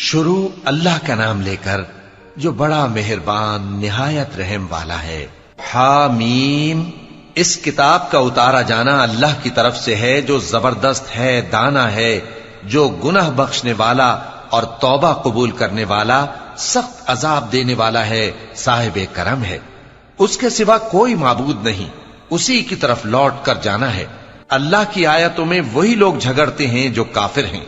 شروع اللہ کا نام لے کر جو بڑا مہربان نہایت رحم والا ہے۔ حامیم، اس کتاب کا اتارا جانا اللہ کی طرف سے ہے جو زبردست ہے، دانا ہے، جو گناہ بخشنے والا اور توبہ قبول کرنے والا، سخت عذاب دینے والا ہے، صاحب کرم ہے۔ اس کے سوا کوئی معبود نہیں، اسی کی طرف لوٹ کر جانا ہے۔ اللہ کی آیتوں میں وہی لوگ جھگڑتے ہیں جو کافر ہیں،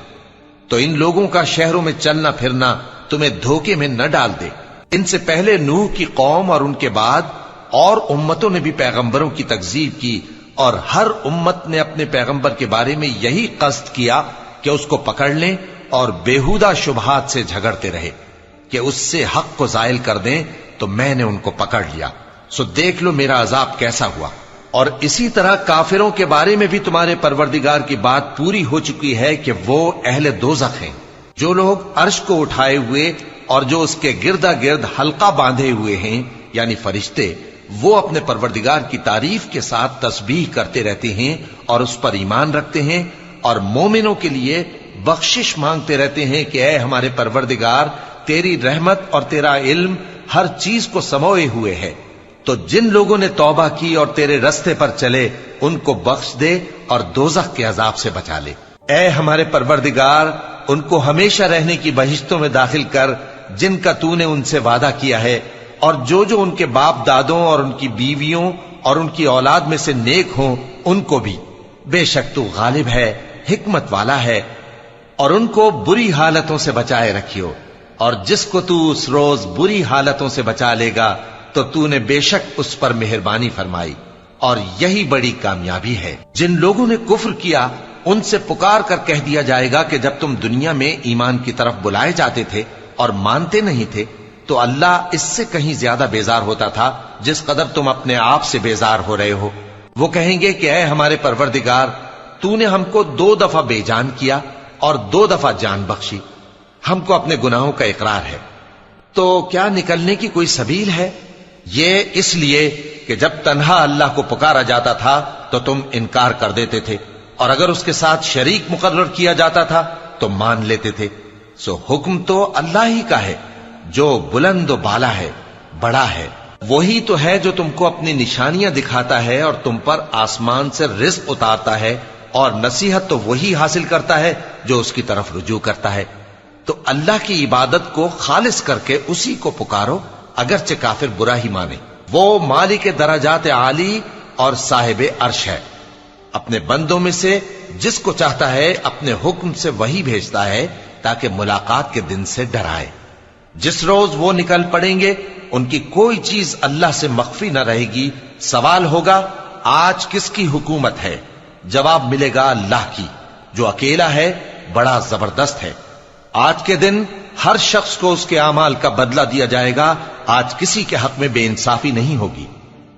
تو ان لوگوں کا شہروں میں چلنا پھرنا تمہیں دھوکے میں نہ ڈال دے۔ ان سے پہلے نوح کی قوم اور ان کے بعد اور امتوں نے بھی پیغمبروں کی تکذیب کی، اور ہر امت نے اپنے پیغمبر کے بارے میں یہی قصد کیا کہ اس کو پکڑ لیں اور بیہودہ شبہات سے جھگڑتے رہے کہ اس سے حق کو زائل کر دیں، تو میں نے ان کو پکڑ لیا، سو دیکھ لو میرا عذاب کیسا ہوا۔ اور اسی طرح کافروں کے بارے میں بھی تمہارے پروردگار کی بات پوری ہو چکی ہے کہ وہ اہل دوزخ ہیں۔ جو لوگ عرش کو اٹھائے ہوئے اور جو اس کے گردا گرد حلقہ باندھے ہوئے ہیں یعنی فرشتے، وہ اپنے پروردگار کی تعریف کے ساتھ تسبیح کرتے رہتے ہیں اور اس پر ایمان رکھتے ہیں، اور مومنوں کے لیے بخشش مانگتے رہتے ہیں کہ اے ہمارے پروردگار، تیری رحمت اور تیرا علم ہر چیز کو سموئے ہوئے ہے، تو جن لوگوں نے توبہ کی اور تیرے رستے پر چلے ان کو بخش دے اور دوزخ کے عذاب سے بچا لے۔ اے ہمارے پروردگار، ان کو ہمیشہ رہنے کی بہشتوں میں داخل کر جن کا تو نے ان سے وعدہ کیا ہے، اور جو جو ان کے باپ دادوں اور ان کی بیویوں اور ان کی اولاد میں سے نیک ہوں ان کو بھی۔ بے شک تو غالب ہے، حکمت والا ہے۔ اور ان کو بری حالتوں سے بچائے رکھیو، اور جس کو تو اس روز بری حالتوں سے بچا لے گا تو نے بے شک اس پر مہربانی فرمائی، اور یہی بڑی کامیابی ہے۔ جن لوگوں نے کفر کیا ان سے پکار کر کہہ دیا جائے گا کہ جب تم دنیا میں ایمان کی طرف بلائے جاتے تھے اور مانتے نہیں تھے تو اللہ اس سے کہیں زیادہ بیزار ہوتا تھا جس قدر تم اپنے آپ سے بیزار ہو رہے ہو۔ وہ کہیں گے کہ اے ہمارے پروردگار، تو نے ہم کو 2 دفعہ بے جان کیا اور 2 دفعہ جان بخشی، ہم کو اپنے گناہوں کا اقرار ہے، تو کیا نکلنے کی کوئی سبیل ہے؟ یہ اس لیے کہ جب تنہا اللہ کو پکارا جاتا تھا تو تم انکار کر دیتے تھے، اور اگر اس کے ساتھ شریک مقرر کیا جاتا تھا تو مان لیتے تھے۔ سو حکم تو اللہ ہی کا ہے جو بلند و بالا ہے، بڑا ہے۔ وہی تو ہے جو تم کو اپنی نشانیاں دکھاتا ہے اور تم پر آسمان سے رزق اتارتا ہے، اور نصیحت تو وہی حاصل کرتا ہے جو اس کی طرف رجوع کرتا ہے۔ تو اللہ کی عبادت کو خالص کر کے اسی کو پکارو، اگرچہ کافر برا ہی مانے۔ وہ مالک درجات عالی اور صاحب عرش ہے، اپنے بندوں میں سے جس کو چاہتا ہے اپنے حکم سے وہی بھیجتا ہے تاکہ ملاقات کے دن سے ڈرائے۔ جس روز وہ نکل پڑیں گے ان کی کوئی چیز اللہ سے مخفی نہ رہے گی۔ سوال ہوگا آج کس کی حکومت ہے؟ جواب ملے گا اللہ کی، جو اکیلا ہے، بڑا زبردست ہے۔ آج کے دن ہر شخص کو اس کے اعمال کا بدلہ دیا جائے گا۔ آج کسی کے حق میں بے انصافی نہیں ہوگی۔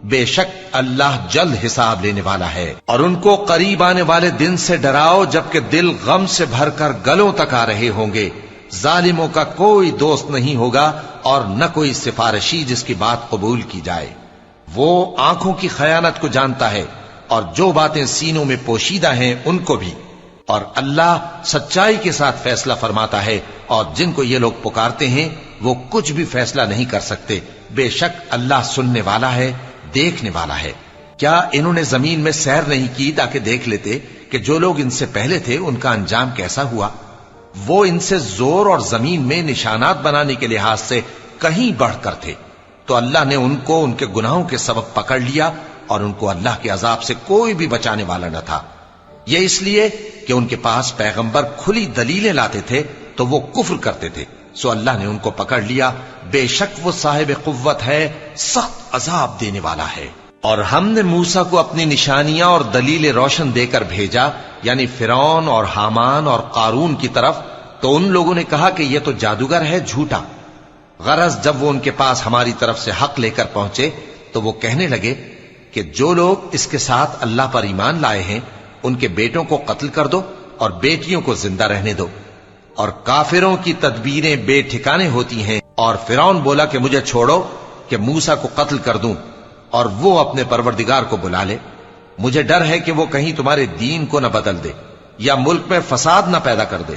بے شک اللہ جلد حساب لینے والا ہے۔ اور ان کو قریب آنے والے دن سے ڈراؤ جبکہ دل غم سے بھر کر گلوں تک آ رہے ہوں گے۔ ظالموں کا کوئی دوست نہیں ہوگا اور نہ کوئی سفارشی جس کی بات قبول کی جائے۔ وہ آنکھوں کی خیانت کو جانتا ہے اور جو باتیں سینوں میں پوشیدہ ہیں ان کو بھی، اور اللہ سچائی کے ساتھ فیصلہ فرماتا ہے، اور جن کو یہ لوگ پکارتے ہیں وہ کچھ بھی فیصلہ نہیں کر سکتے۔ بے شک اللہ سننے والا ہے، دیکھنے والا ہے۔ کیا انہوں نے زمین میں سیر نہیں کی تاکہ دیکھ لیتے کہ جو لوگ ان سے پہلے تھے ان کا انجام کیسا ہوا؟ وہ ان سے زور اور زمین میں نشانات بنانے کے لحاظ سے کہیں بڑھ کر تھے، تو اللہ نے ان کو ان کے گناہوں کے سبب پکڑ لیا، اور ان کو اللہ کے عذاب سے کوئی بھی بچانے والا نہ تھا۔ یہ اس لیے کہ ان کے پاس پیغمبر کھلی دلیلیں لاتے تھے تو وہ کفر کرتے تھے، سو اللہ نے ان کو پکڑ لیا۔ بے شک وہ صاحب قوت ہے، سخت عذاب دینے والا ہے۔ اور ہم نے موسیٰ کو اپنی نشانیاں اور دلیل روشن دے کر بھیجا، یعنی فرعون اور حامان اور قارون کی طرف، تو ان لوگوں نے کہا کہ یہ تو جادوگر ہے، جھوٹا۔ غرض جب وہ ان کے پاس ہماری طرف سے حق لے کر پہنچے تو وہ کہنے لگے کہ جو لوگ اس کے ساتھ اللہ پر ایمان لائے ہیں ان کے بیٹوں کو قتل کر دو اور بیٹیوں کو زندہ رہنے دو۔ اور کافروں کی تدبیریں بے ٹھکانے ہوتی ہیں۔ اور فرعون بولا کہ مجھے چھوڑو کہ موسیٰ کو قتل کر دوں اور وہ اپنے پروردگار کو بلا لے۔ مجھے ڈر ہے کہ وہ کہیں تمہارے دین کو نہ بدل دے یا ملک میں فساد نہ پیدا کر دے۔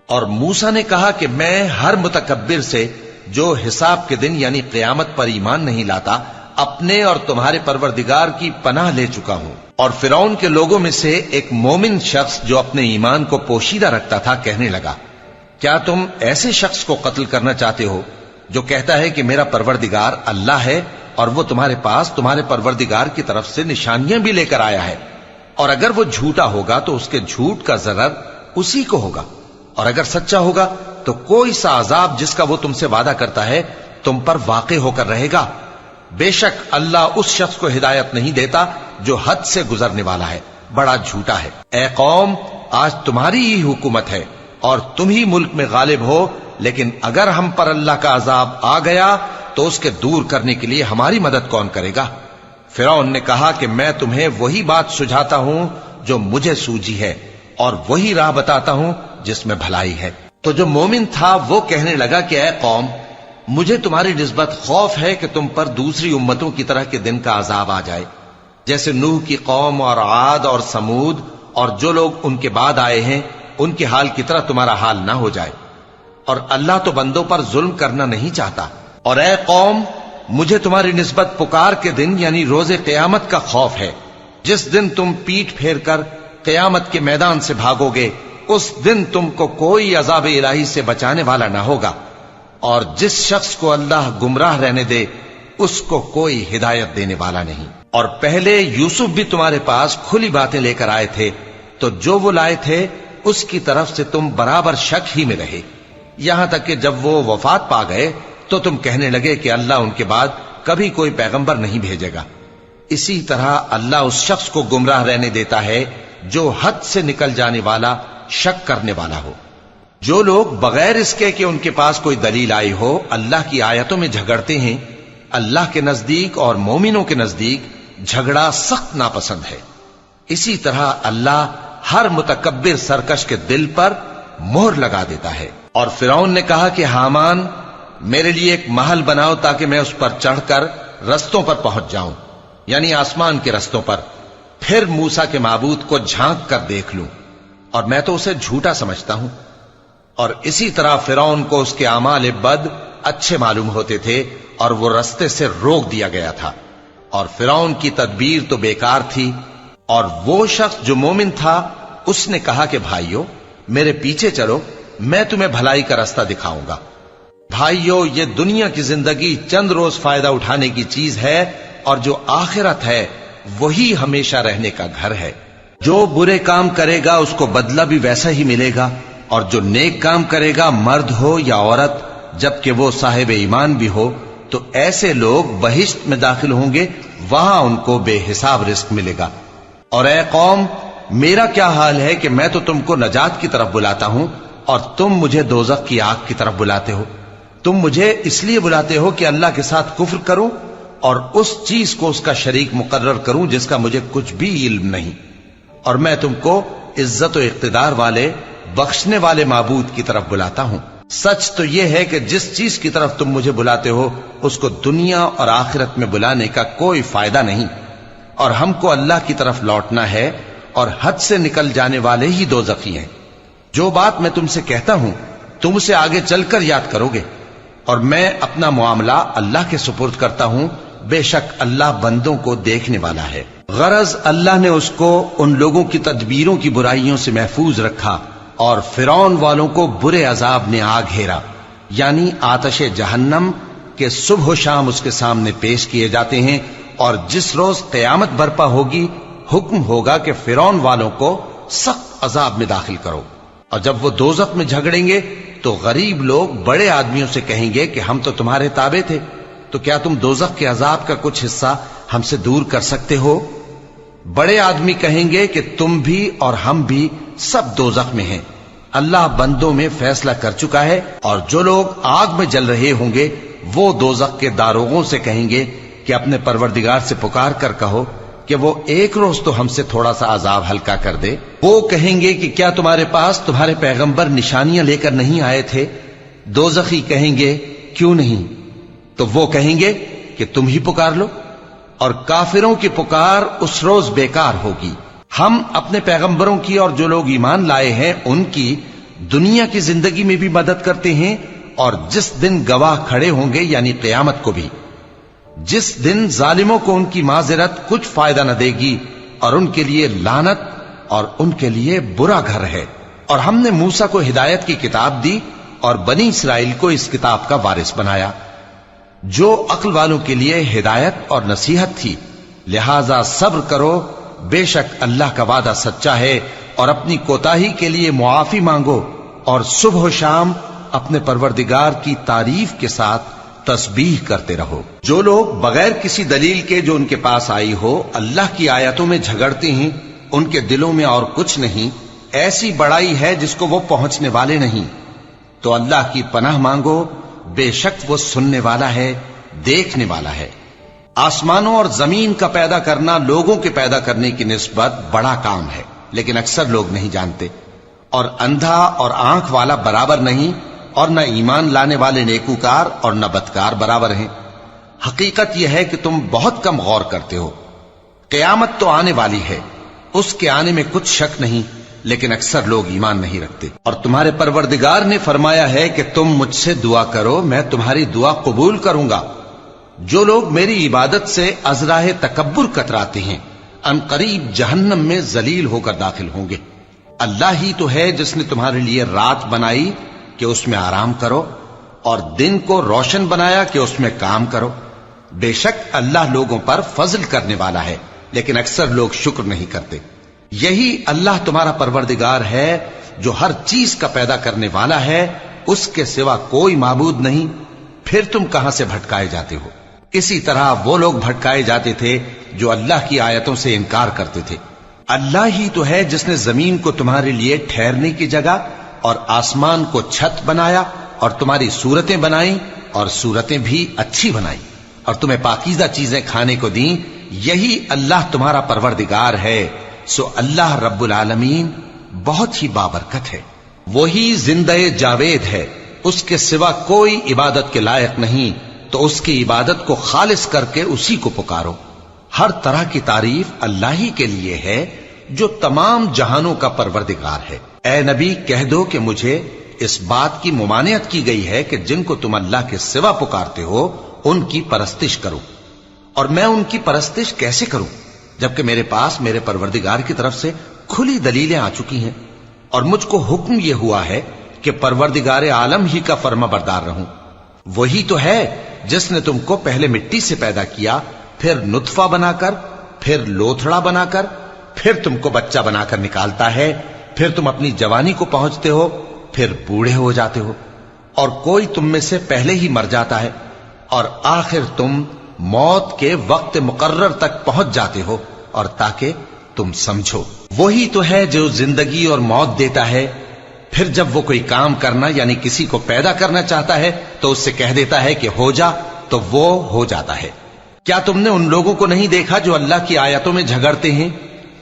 اور موسیٰ نے کہا کہ میں ہر متکبر سے جو حساب کے دن یعنی قیامت پر ایمان نہیں لاتا اپنے اور تمہارے پروردگار کی پناہ لے چکا ہوں۔ اور فرعون کے لوگوں میں سے ایک مومن شخص جو اپنے ایمان کو پوشیدہ رکھتا تھا کہنے لگا، کیا تم ایسے شخص کو قتل کرنا چاہتے ہو جو کہتا ہے کہ میرا پروردگار اللہ ہے اور وہ تمہارے پاس تمہارے پروردگار کی طرف سے نشانیاں بھی لے کر آیا ہے، اور اگر وہ جھوٹا ہوگا تو اس کے جھوٹ کا ضرر اسی کو ہوگا، اور اگر سچا ہوگا تو کوئی سا عذاب جس کا وہ تم سے وعدہ کرتا ہے تم پر واقع ہو کر رہے گا۔ بے شک اللہ اس شخص کو ہدایت نہیں دیتا جو حد سے گزرنے والا ہے، بڑا جھوٹا ہے۔ اے قوم، آج تمہاری ہی حکومت ہے اور تم ہی ملک میں غالب ہو، لیکن اگر ہم پر اللہ کا عذاب آ گیا تو اس کے دور کرنے کے لیے ہماری مدد کون کرے گا؟ فرعون نے کہا کہ میں تمہیں وہی بات سجھاتا ہوں جو مجھے سوجھی ہے اور وہی راہ بتاتا ہوں جس میں بھلائی ہے۔ تو جو مومن تھا وہ کہنے لگا کہ اے قوم، مجھے تمہاری نسبت خوف ہے کہ تم پر دوسری امتوں کی طرح کے دن کا عذاب آ جائے، جیسے نوح کی قوم اور عاد اور سمود اور جو لوگ ان کے بعد آئے ہیں ان کے حال کی طرح تمہارا حال نہ ہو جائے، اور اللہ تو بندوں پر ظلم کرنا نہیں چاہتا۔ اور اے قوم، مجھے تمہاری نسبت پکار کے دن یعنی روز قیامت کا خوف ہے، جس دن تم پیٹ پھیر کر قیامت کے میدان سے بھاگو گے، اس دن تم کو کوئی عذاب الہی سے بچانے والا نہ ہوگا، اور جس شخص کو اللہ گمراہ رہنے دے اس کو کوئی ہدایت دینے والا نہیں۔ اور پہلے یوسف بھی تمہارے پاس کھلی باتیں لے کر آئے تھے، تو جو وہ لائے تھے اس کی طرف سے تم برابر شک ہی میں رہے، یہاں تک کہ جب وہ وفات پا گئے تو تم کہنے لگے کہ اللہ ان کے بعد کبھی کوئی پیغمبر نہیں بھیجے گا۔ اسی طرح اللہ اس شخص کو گمراہ رہنے دیتا ہے جو حد سے نکل جانے والا، شک کرنے والا ہو۔ جو لوگ بغیر اس کے کہ ان کے پاس کوئی دلیل آئی ہو اللہ کی آیتوں میں جھگڑتے ہیں، اللہ کے نزدیک اور مومنوں کے نزدیک جھگڑا سخت ناپسند ہے۔ اسی طرح اللہ ہر متکبر سرکش کے دل پر مہر لگا دیتا ہے۔ اور فرعون نے کہا کہ حامان، میرے لیے ایک محل بناؤ تاکہ میں اس پر چڑھ کر رستوں پر پہنچ جاؤں، یعنی آسمان کے رستوں پر، پھر موسیٰ کے معبود کو جھانک کر دیکھ لوں، اور میں تو اسے جھوٹا سمجھتا ہوں۔ اور اسی طرح فرعون کو اس کے اعمال بد اچھے معلوم ہوتے تھے اور وہ رستے سے روک دیا گیا تھا، اور فرعون کی تدبیر تو بیکار تھی۔ اور وہ شخص جو مومن تھا اس نے کہا کہ بھائیو، میرے پیچھے چلو، میں تمہیں بھلائی کا راستہ دکھاؤں گا۔ بھائیو، یہ دنیا کی زندگی چند روز فائدہ اٹھانے کی چیز ہے، اور جو آخرت ہے وہی ہمیشہ رہنے کا گھر ہے۔ جو برے کام کرے گا اس کو بدلہ بھی ویسا ہی ملے گا، اور جو نیک کام کرے گا مرد ہو یا عورت جبکہ وہ صاحب ایمان بھی ہو تو ایسے لوگ بہشت میں داخل ہوں گے، وہاں ان کو بے حساب رزق ملے گا۔ اور اے قوم، میرا کیا حال ہے کہ میں تو تم کو نجات کی طرف بلاتا ہوں اور تم مجھے دوزخ کی آگ کی طرف بلاتے ہو۔ تم مجھے اس لیے بلاتے ہو کہ اللہ کے ساتھ کفر کروں اور اس چیز کو اس کا شریک مقرر کروں جس کا مجھے کچھ بھی علم نہیں، اور میں تم کو عزت و اقتدار والے بخشنے والے معبود کی طرف بلاتا ہوں۔ سچ تو یہ ہے کہ جس چیز کی طرف تم مجھے بلاتے ہو اس کو دنیا اور آخرت میں بلانے کا کوئی فائدہ نہیں، اور ہم کو اللہ کی طرف لوٹنا ہے، اور حد سے نکل جانے والے ہی دوزخی ہیں۔ جو بات میں تم سے کہتا ہوں تم اسے آگے چل کر یاد کرو گے، اور میں اپنا معاملہ اللہ کے سپرد کرتا ہوں، بے شک اللہ بندوں کو دیکھنے والا ہے۔ غرض اللہ نے اس کو ان لوگوں کی تدبیروں کی برائیوں سے محفوظ رکھا، اور فرعون والوں کو برے عذاب نے آ گھیرا، یعنی آتش جہنم کے صبح و شام اس کے سامنے پیش کیے جاتے ہیں، اور جس روز قیامت برپا ہوگی حکم ہوگا کہ فرعون والوں کو سخت عذاب میں داخل کرو۔ اور جب وہ دوزخ میں جھگڑیں گے تو غریب لوگ بڑے آدمیوں سے کہیں گے کہ ہم تو تمہارے تابع تھے، تو کیا تم دوزخ کے عذاب کا کچھ حصہ ہم سے دور کر سکتے ہو؟ بڑے آدمی کہیں گے کہ تم بھی اور ہم بھی سب دوزخ میں ہیں، اللہ بندوں میں فیصلہ کر چکا ہے۔ اور جو لوگ آگ میں جل رہے ہوں گے وہ دوزخ کے داروغوں سے کہیں گے کہ اپنے پروردگار سے پکار کر کہو کہ وہ ایک روز تو ہم سے تھوڑا سا عذاب ہلکا کر دے۔ وہ کہیں گے کہ کیا تمہارے پاس تمہارے پیغمبر نشانیاں لے کر نہیں آئے تھے؟ دوزخی کہیں گے کیوں نہیں؟ تو وہ کہیں گے کہ تم ہی پکار لو، اور کافروں کی پکار اس روز بیکار ہوگی۔ ہم اپنے پیغمبروں کی اور جو لوگ ایمان لائے ہیں ان کی دنیا کی زندگی میں بھی مدد کرتے ہیں اور جس دن گواہ کھڑے ہوں گے یعنی قیامت کو بھی، جس دن ظالموں کو ان کی معذرت کچھ فائدہ نہ دے گی اور ان کے لیے لعنت اور ان کے لیے برا گھر ہے۔ اور ہم نے موسیٰ کو ہدایت کی کتاب دی اور بنی اسرائیل کو اس کتاب کا وارث بنایا، جو عقل والوں کے لیے ہدایت اور نصیحت تھی۔ لہذا صبر کرو، بے شک اللہ کا وعدہ سچا ہے، اور اپنی کوتاہی کے لیے معافی مانگو، اور صبح و شام اپنے پروردگار کی تعریف کے ساتھ تسبیح کرتے رہو۔ جو لوگ بغیر کسی دلیل کے جو ان کے پاس آئی ہو اللہ کی آیتوں میں جھگڑتے ہیں، ان کے دلوں میں اور کچھ نہیں، ایسی بڑائی ہے جس کو وہ پہنچنے والے نہیں۔ تو اللہ کی پناہ مانگو، بے شک وہ سننے والا ہے، دیکھنے والا ہے۔ آسمانوں اور زمین کا پیدا کرنا لوگوں کے پیدا کرنے کی نسبت بڑا کام ہے، لیکن اکثر لوگ نہیں جانتے۔ اور اندھا اور آنکھ والا برابر نہیں، اور نہ ایمان لانے والے نیکوکار اور نہ بدکار برابر ہیں۔ حقیقت یہ ہے کہ تم بہت کم غور کرتے ہو۔ قیامت تو آنے والی ہے، اس کے آنے میں کچھ شک نہیں، لیکن اکثر لوگ ایمان نہیں رکھتے۔ اور تمہارے پروردگار نے فرمایا ہے کہ تم مجھ سے دعا کرو، میں تمہاری دعا قبول کروں گا۔ جو لوگ میری عبادت سے ازراہ تکبر کتراتے ہیں، ان قریب جہنم میں ذلیل ہو کر داخل ہوں گے۔ اللہ ہی تو ہے جس نے تمہارے لیے رات بنائی کہ اس میں آرام کرو، اور دن کو روشن بنایا کہ اس میں کام کرو۔ بے شک اللہ لوگوں پر فضل کرنے والا ہے، لیکن اکثر لوگ شکر نہیں کرتے۔ یہی اللہ تمہارا پروردگار ہے جو ہر چیز کا پیدا کرنے والا ہے، اس کے سوا کوئی معبود نہیں، پھر تم کہاں سے بھٹکائے جاتے ہو؟ اسی طرح وہ لوگ بھٹکائے جاتے تھے جو اللہ کی آیتوں سے انکار کرتے تھے۔ اللہ ہی تو ہے جس نے زمین کو تمہارے لیے ٹھہرنے کی جگہ اور آسمان کو چھت بنایا، اور تمہاری صورتیں بنائیں اور صورتیں بھی اچھی بنائیں، اور تمہیں پاکیزہ چیزیں کھانے کو دیں۔ یہی اللہ تمہارا پروردگار ہے، سو اللہ رب العالمین بہت ہی بابرکت ہے۔ وہی زندہ جاوید ہے، اس کے سوا کوئی عبادت کے لائق نہیں، تو اس کی عبادت کو خالص کر کے اسی کو پکارو۔ ہر طرح کی تعریف اللہ ہی کے لیے ہے جو تمام جہانوں کا پروردگار ہے۔ اے نبی کہہ دو کہ مجھے اس بات کی ممانعت کی گئی ہے کہ جن کو تم اللہ کے سوا پکارتے ہو ان کی پرستش کرو، اور میں ان کی پرستش کیسے کروں جبکہ میرے پاس میرے پروردگار کی طرف سے کھلی دلیلیں آ چکی ہیں، اور مجھ کو حکم یہ ہوا ہے کہ پروردگار عالم ہی کا فرما بردار رہوں۔ وہی تو ہے جس نے تم کو پہلے مٹی سے پیدا کیا، پھر نطفہ بنا کر، پھر لوتھڑا بنا کر، پھر تم کو بچہ بنا کر نکالتا ہے، پھر تم اپنی جوانی کو پہنچتے ہو، پھر بوڑھے ہو جاتے ہو، اور کوئی تم میں سے پہلے ہی مر جاتا ہے، اور آخر تم موت کے وقت مقرر تک پہنچ جاتے ہو، اور تاکہ تم سمجھو۔ وہی تو ہے جو زندگی اور موت دیتا ہے، پھر جب وہ کوئی کام کرنا یعنی کسی کو پیدا کرنا چاہتا ہے تو اس سے کہہ دیتا ہے کہ ہو جا، تو وہ ہو جاتا ہے۔ کیا تم نے ان لوگوں کو نہیں دیکھا جو اللہ کی آیتوں میں جھگڑتے ہیں؟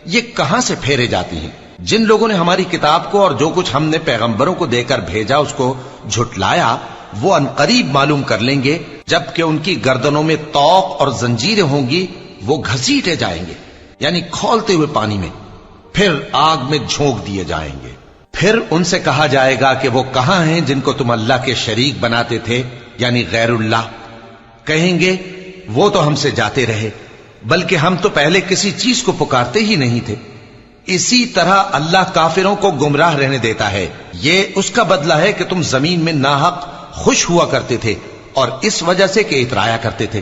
یہ کہاں سے پھیرے جاتی ہیں؟ جن لوگوں نے ہماری کتاب کو اور جو کچھ ہم نے پیغمبروں کو دے کر بھیجا اس کو جھٹلایا، وہ ان قریب معلوم کر لیں گے جبکہ ان کی گردنوں میں طوق اور زنجیریں ہوں گی، وہ گھسیٹے جائیں گے یعنی کھولتے ہوئے پانی میں، پھر آگ میں جھونک دیے جائیں گے۔ پھر ان سے کہا جائے گا کہ وہ کہاں ہیں جن کو تم اللہ کے شریک بناتے تھے یعنی غیر اللہ؟ کہیں گے وہ تو ہم سے جاتے رہے، بلکہ ہم تو پہلے کسی چیز کو پکارتے ہی نہیں تھے۔ اسی طرح اللہ کافروں کو گمراہ رہنے دیتا ہے، یہ اس کا بدلہ ہے کہ تم زمین میں ناحق خوش ہوا کرتے تھے اور اس وجہ سے کہ اترایا کرتے تھے۔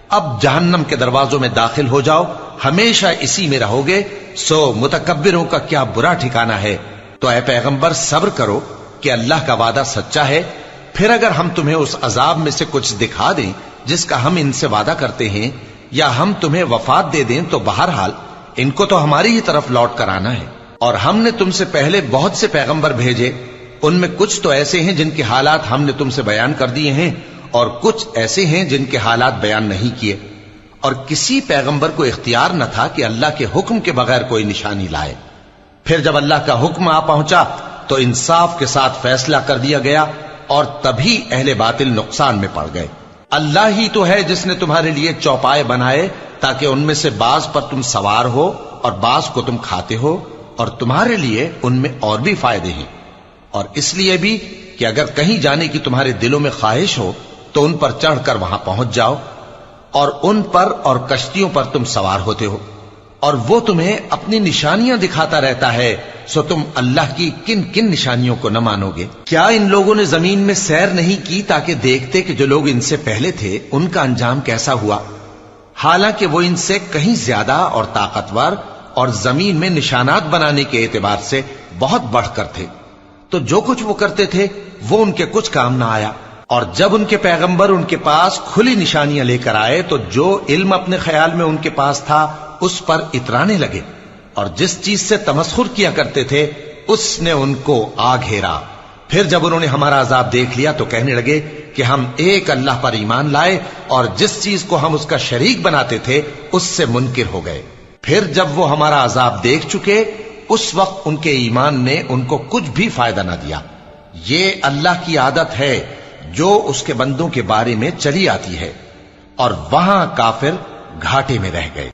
اب جہنم کے دروازوں میں داخل ہو جاؤ، ہمیشہ اسی میں رہو گے، سو متکبروں کا کیا برا ٹھکانہ ہے۔ تو اے پیغمبر صبر کرو کہ اللہ کا وعدہ سچا ہے، پھر اگر ہم تمہیں اس عذاب میں سے کچھ دکھا دیں جس کا ہم ان سے وعدہ کرتے ہیں، یا ہم تمہیں وفات دے دیں، تو بہرحال ان کو تو ہماری ہی طرف لوٹ کر آنا ہے۔ اور ہم نے تم سے پہلے بہت سے پیغمبر بھیجے، ان میں کچھ تو ایسے ہیں جن کے حالات ہم نے تم سے بیان کر دیے ہیں، اور کچھ ایسے ہیں جن کے حالات بیان نہیں کیے۔ اور کسی پیغمبر کو اختیار نہ تھا کہ اللہ کے حکم کے بغیر کوئی نشانی لائے۔ پھر جب اللہ کا حکم آ پہنچا تو انصاف کے ساتھ فیصلہ کر دیا گیا، اور تبھی اہل باطل نقصان میں پڑ گئے۔ اللہ ہی تو ہے جس نے تمہارے لیے چوپائے بنائے تاکہ ان میں سے بعض پر تم سوار ہو اور بعض کو تم کھاتے ہو، اور تمہارے لیے ان میں اور بھی فائدے ہیں۔ اور اس لیے بھی کہ اگر کہیں جانے کی تمہارے دلوں میں خواہش ہو تو ان پر چڑھ کر وہاں پہنچ جاؤ، اور ان پر اور کشتیوں پر تم سوار ہوتے ہو، اور وہ تمہیں اپنی نشانیاں دکھاتا رہتا ہے، سو تم اللہ کی کن کن نشانیوں کو نہ مانو گے؟ کیا ان لوگوں نے زمین میں سیر نہیں کی تاکہ دیکھتے کہ جو لوگ ان سے پہلے تھے ان کا انجام کیسا ہوا، حالانکہ وہ ان سے کہیں زیادہ اور طاقتور اور زمین میں نشانات بنانے کے اعتبار سے بہت بڑھ کر تھے، تو جو کچھ وہ کرتے تھے وہ ان کے کچھ کام نہ آیا۔ اور جب ان کے پیغمبر ان کے پاس کھلی نشانیاں لے کر آئے تو جو علم اپنے خیال میں ان کے پاس تھا اس پر اترانے لگے، اور جس چیز سے تمسخر کیا کرتے تھے اس نے ان کو آ گھیرا۔ پھر جب انہوں نے ہمارا عذاب دیکھ لیا تو کہنے لگے کہ ہم ایک اللہ پر ایمان لائے، اور جس چیز کو ہم اس کا شریک بناتے تھے اس سے منکر ہو گئے۔ پھر جب وہ ہمارا عذاب دیکھ چکے اس وقت ان کے ایمان نے ان کو کچھ بھی فائدہ نہ دیا۔ یہ اللہ کی عادت ہے جو اس کے بندوں کے بارے میں چلی آتی ہے، اور وہاں کافر گھاٹے میں رہ گئے۔